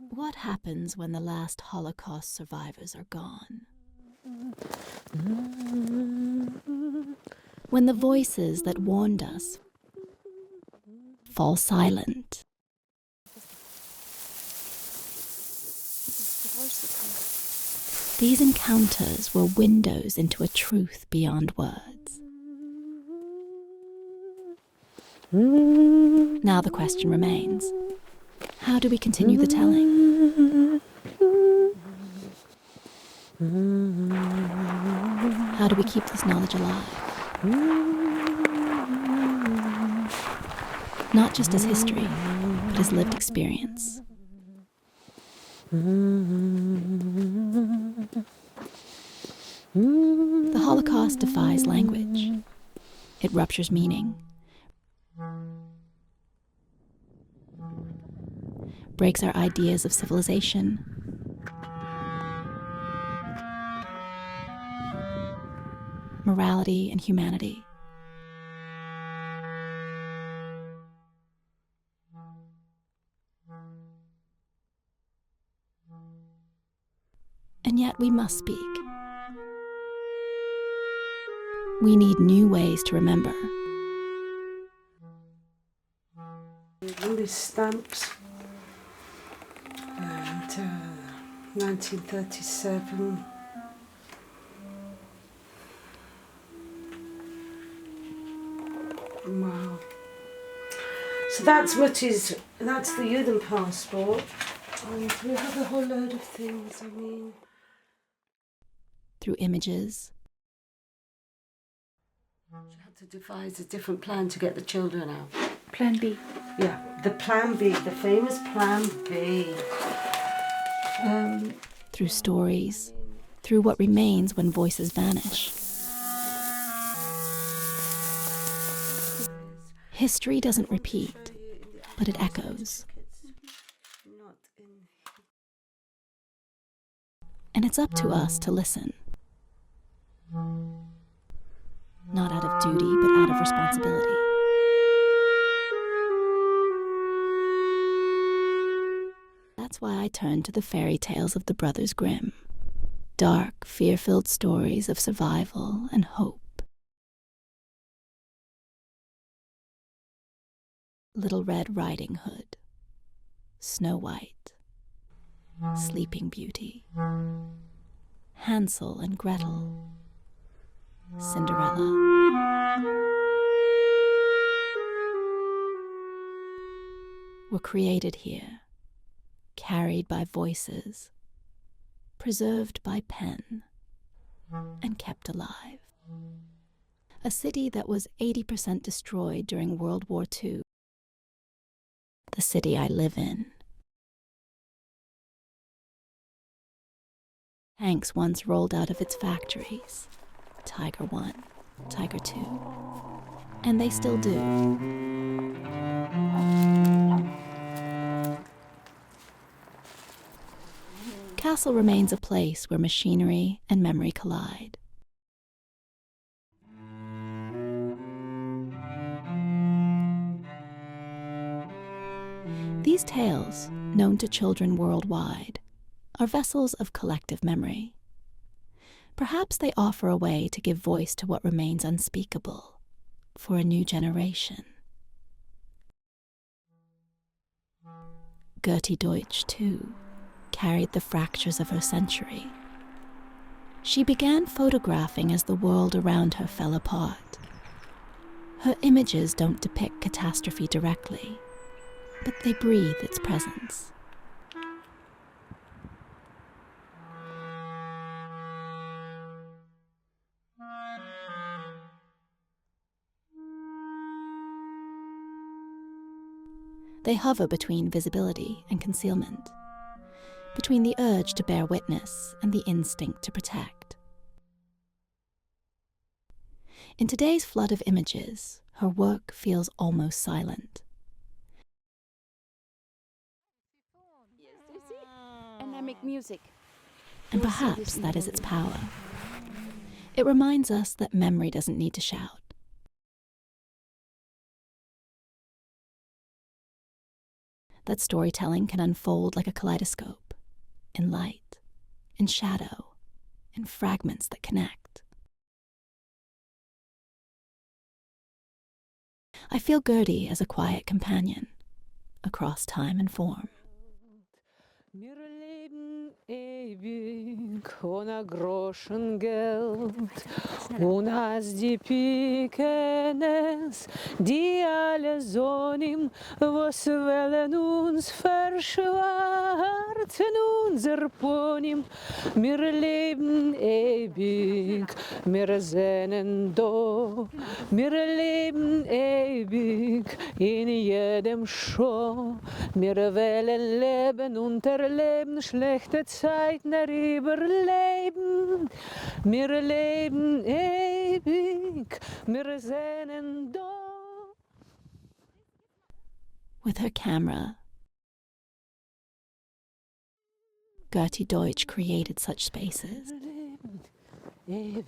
What happens when the last Holocaust survivors are gone? When the voices that warned us fall silent? These encounters were windows into a truth beyond words. Now the question remains, how do we continue the telling? How do we keep this knowledge alive? Not just as history, but as lived experience. The Holocaust defies language. It ruptures meaning, breaks our ideas of civilization, morality and humanity. And yet we must speak. We need new ways to remember. All these stamps, and 1937. Wow. So that's the Juden passport, and we have a whole load of things, Through images. She had to devise a different plan to get the children out. Plan B. Yeah, the Plan B, the famous Plan B. Through stories, through what remains when voices vanish. History doesn't repeat, but it echoes. And it's up to us to listen. Not out of duty, but out of responsibility. That's why I turned to the fairy tales of the Brothers Grimm. Dark, fear-filled stories of survival and hope. Little Red Riding Hood, Snow White, Sleeping Beauty, Hansel and Gretel, Cinderella. Were created here, carried by voices, preserved by pen, and kept alive. A city that was 80% destroyed during World War II. The city I live in. Tanks once rolled out of its factories. Tiger 1, Tiger 2, and they still do. Castle remains a place where machinery and memory collide. These tales, known to children worldwide, are vessels of collective memory. Perhaps they offer a way to give voice to what remains unspeakable for a new generation. Gertie Deutsch, too, carried the fractures of her century. She began photographing as the world around her fell apart. Her images don't depict catastrophe directly, but they breathe its presence. They hover between visibility and concealment, between the urge to bear witness and the instinct to protect. In today's flood of images, her work feels almost silent. And I make music. And perhaps that is its power. It reminds us that memory doesn't need to shout. that storytelling can unfold like a kaleidoscope, in light, in shadow, in fragments that connect. I feel Gertie as a quiet companion, across time and form. Wir leben ewig ohne Groschengeld und als die Pikenes, die alle Sonnen, was wollen uns verschwarzen, unser Ponym. Wir leben ewig, wir sehnen do, wir leben ewig in jedem Show, wir wollen leben unter Leben, schlechte Zeiten überleben. Wir leben ewig, wir sehnen do. With her camera, Gertie Deutsch created such spaces. Wir leben ewig,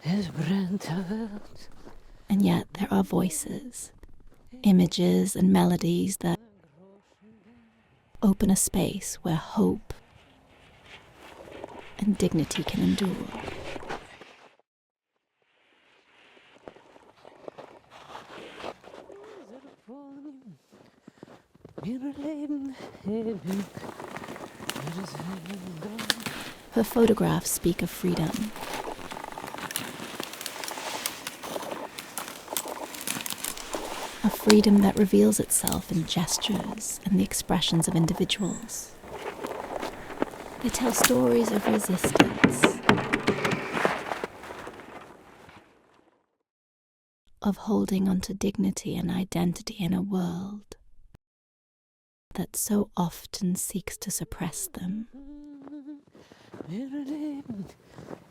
es brennt der Welt. And yet there are voices, images and melodies that open a space where hope and dignity can endure. Wir leben ewig, wir sehnen do. Her photographs speak of freedom, a freedom that reveals itself in gestures and the expressions of individuals. They tell stories of resistance, of holding onto dignity and identity in a world that so often seeks to suppress them. Wir leben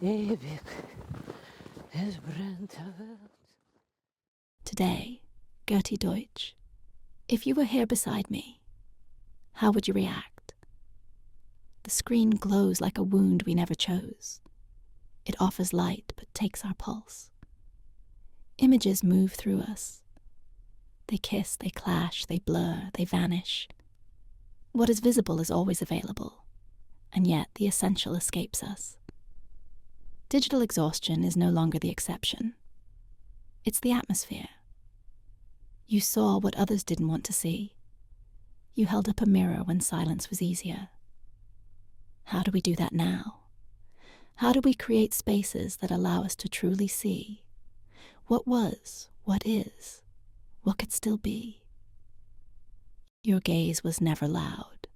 ewig, es brennt der Welt. Today, Gertie Deutsch, if you were here beside me, how would you react? The screen glows like a wound we never chose. It offers light but takes our pulse. Images move through us. They kiss, they clash, they blur, they vanish. What is visible is always available, and yet the essential escapes us. Digital exhaustion is no longer the exception. It's the atmosphere. You saw what others didn't want to see. You held up a mirror when silence was easier. How do we do that now? How do we create spaces that allow us to truly see what was, what is, what could still be? Your gaze was never loud,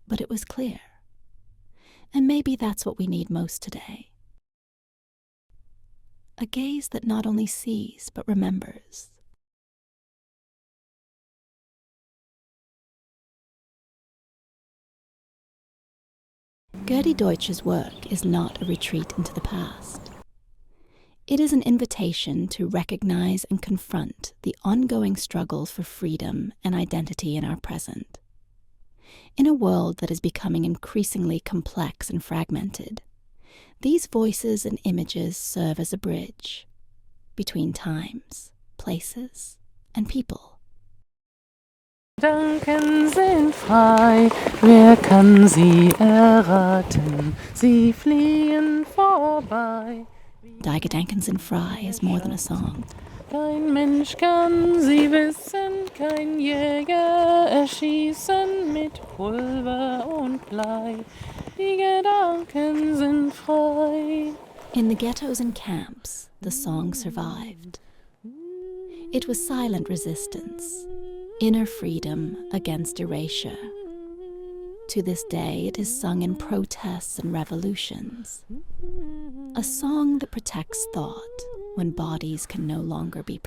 but it was clear. And maybe that's what we need most today. A gaze that not only sees, but remembers. Gertie Deutsch's work is not a retreat into the past. It is an invitation to recognize and confront the ongoing struggle for freedom and identity in our present. In a world that is becoming increasingly complex and fragmented, these voices and images serve as a bridge between times, places, and people. Gedanken sind frei, wer kann sie erraten? Sie fliehen vorbei. Gedanken sind frei is more than a song. Kein Mensch kann sie wissen, kein Jäger erschießen mit Pulver und Blei. Die Gedanken sind frei. In the ghettos and camps, the song survived. It was silent resistance, inner freedom against erasure. To this day, it is sung in protests and revolutions. A song that protects thought when bodies can no longer be protected.